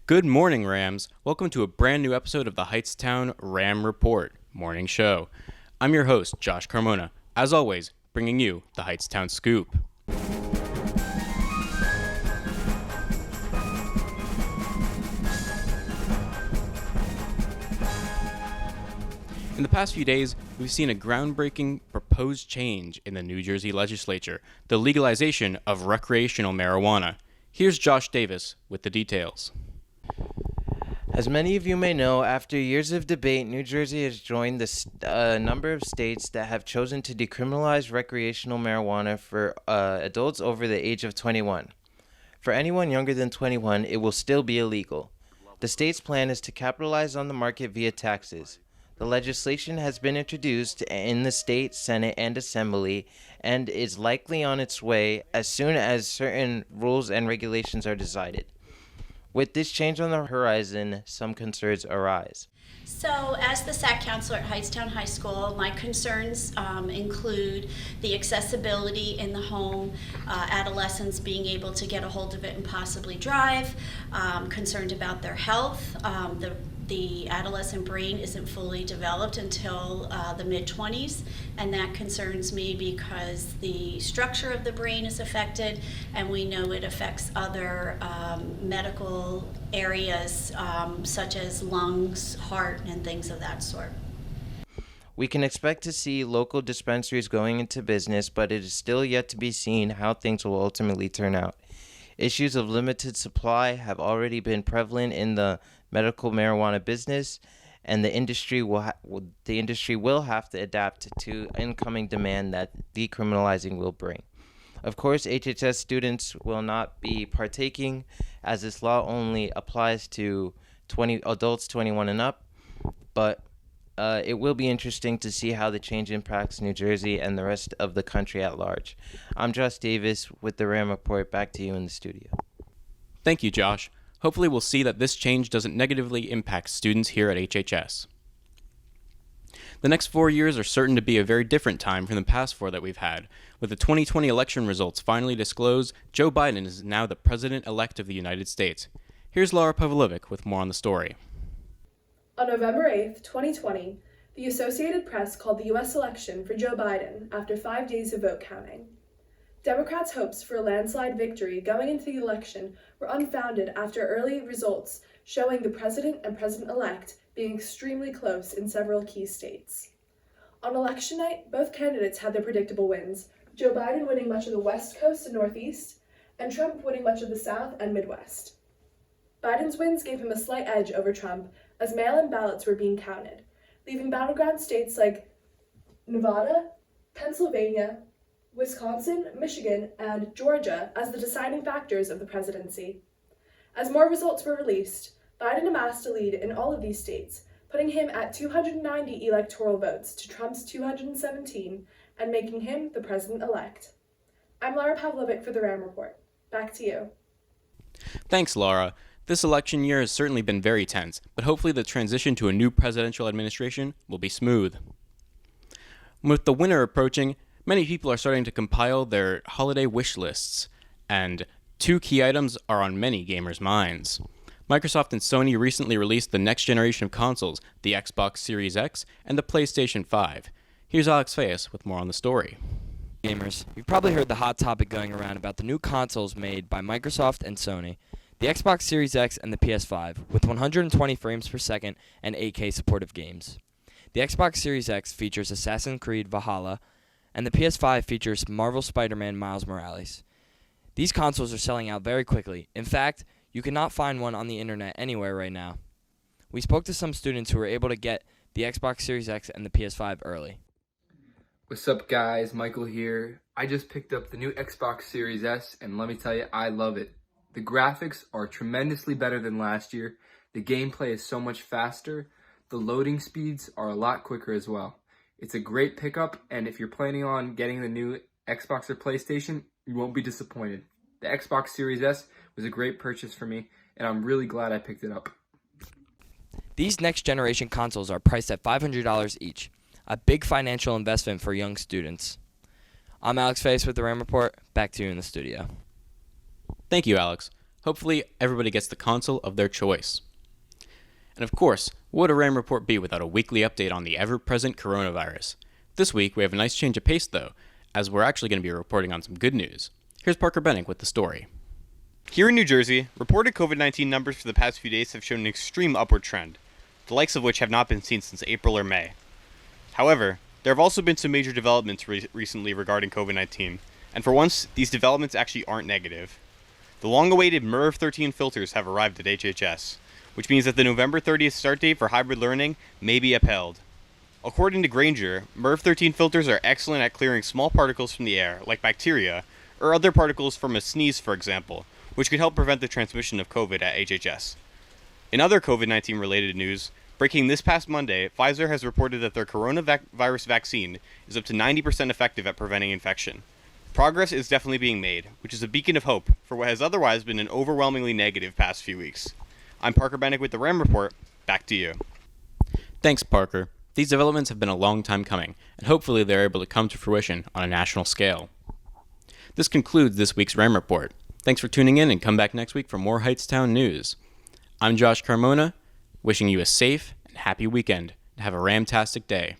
Good morning, Rams. Welcome to a brand new episode of the Heightstown Ram Report morning show. I'm your host, Josh Carmona, as always, bringing you the Heightstown Scoop. In the past few days, we've seen a groundbreaking proposed change in the New Jersey legislature, the legalization of recreational marijuana. Here's Josh Davis with the details. As many of you may know, after years of debate, New Jersey has joined the number of states that have chosen to decriminalize recreational marijuana for adults over the age of 21. For anyone younger than 21, it will still be illegal. The state's plan is to capitalize on the market via taxes. The legislation has been introduced in the state Senate and Assembly and is likely on its way as soon as certain rules and regulations are decided. With this change on the horizon, some concerns arise. So, as the SAC counselor at Heightstown High School, my concerns include the accessibility in the home, adolescents being able to get a hold of it and possibly drive, concerned about their health. The adolescent brain isn't fully developed until the mid-20s, and that concerns me because the structure of the brain is affected, and we know it affects other medical areas such as lungs, heart, and things of that sort. We can expect to see local dispensaries going into business, but it is still yet to be seen how things will ultimately turn out. Issues of limited supply have already been prevalent in the medical marijuana business, and the industry will have to adapt to incoming demand that decriminalizing will bring. Of course, HHS students will not be partaking, as this law only applies to adults 21 and up, but it will be interesting to see how the change impacts New Jersey and the rest of the country at large. I'm Josh Davis with the Ram Report. Back to you in the studio. Thank you, Josh. Hopefully we'll see that this change doesn't negatively impact students here at HHS. The next 4 years are certain to be a very different time from the past 4 that we've had. With the 2020 election results finally disclosed, Joe Biden is now the president-elect of the United States. Here's Laura Pavlovic with more on the story. On November 8, 2020, the Associated Press called the U.S. election for Joe Biden after 5 days of vote counting. Democrats' hopes for a landslide victory going into the election were unfounded after early results showing the president and president-elect being extremely close in several key states. On election night, both candidates had their predictable wins, Joe Biden winning much of the West Coast and Northeast, and Trump winning much of the South and Midwest. Biden's wins gave him a slight edge over Trump as mail-in ballots were being counted, leaving battleground states like Nevada, Pennsylvania, Wisconsin, Michigan, and Georgia as the deciding factors of the presidency. As more results were released, Biden amassed a lead in all of these states, putting him at 290 electoral votes to Trump's 217 and making him the president-elect. I'm Laura Pavlovic for the Ram Report. Back to you. Thanks, Laura. This election year has certainly been very tense, but hopefully the transition to a new presidential administration will be smooth. With the winter approaching, many people are starting to compile their holiday wish lists, and 2 key items are on many gamers' minds. Microsoft and Sony recently released the next generation of consoles, the Xbox Series X and the PlayStation 5. Here's Alex Fayes with more on the story. Gamers, you've probably heard the hot topic going around about the new consoles made by Microsoft and Sony. The Xbox Series X and the PS5, with 120 frames per second and 8K supportive games. The Xbox Series X features Assassin's Creed Valhalla, and the PS5 features Marvel Spider-Man Miles Morales. These consoles are selling out very quickly. In fact, you cannot find one on the internet anywhere right now. We spoke to some students who were able to get the Xbox Series X and the PS5 early. What's up, guys? Michael here. I just picked up the new Xbox Series S, and let me tell you, I love it. The graphics are tremendously better than last year. The gameplay is so much faster. The loading speeds are a lot quicker as well. It's a great pickup, and if you're planning on getting the new Xbox or PlayStation, you won't be disappointed. The Xbox Series S was a great purchase for me, and I'm really glad I picked it up. These next-generation consoles are priced at $500 each, a big financial investment for young students. I'm Alex Fayes with the Ram Report. Back to you in the studio. Thank you, Alex. Hopefully, everybody gets the console of their choice. And of course, what would a RAM report be without a weekly update on the ever-present coronavirus? This week, we have a nice change of pace, though, as we're actually going to be reporting on some good news. Here's Parker Bennick with the story. Here in New Jersey, reported COVID-19 numbers for the past few days have shown an extreme upward trend, the likes of which have not been seen since April or May. However, there have also been some major developments recently regarding COVID-19, and for once, these developments actually aren't negative. The long-awaited MERV 13 filters have arrived at HHS, which means that the November 30th start date for hybrid learning may be upheld. According to Granger, MERV 13 filters are excellent at clearing small particles from the air, like bacteria, or other particles from a sneeze, for example, which could help prevent the transmission of COVID at HHS. In other COVID-19 related news, breaking this past Monday, Pfizer has reported that their coronavirus vaccine is up to 90% effective at preventing infection. Progress is definitely being made, which is a beacon of hope for what has otherwise been an overwhelmingly negative past few weeks. I'm Parker Bennick with the RAM Report. Back to you. Thanks, Parker. These developments have been a long time coming, and hopefully they're able to come to fruition on a national scale. This concludes this week's RAM Report. Thanks for tuning in, and come back next week for more Hightstown news. I'm Josh Carmona, wishing you a safe and happy weekend, and have a ramtastic day.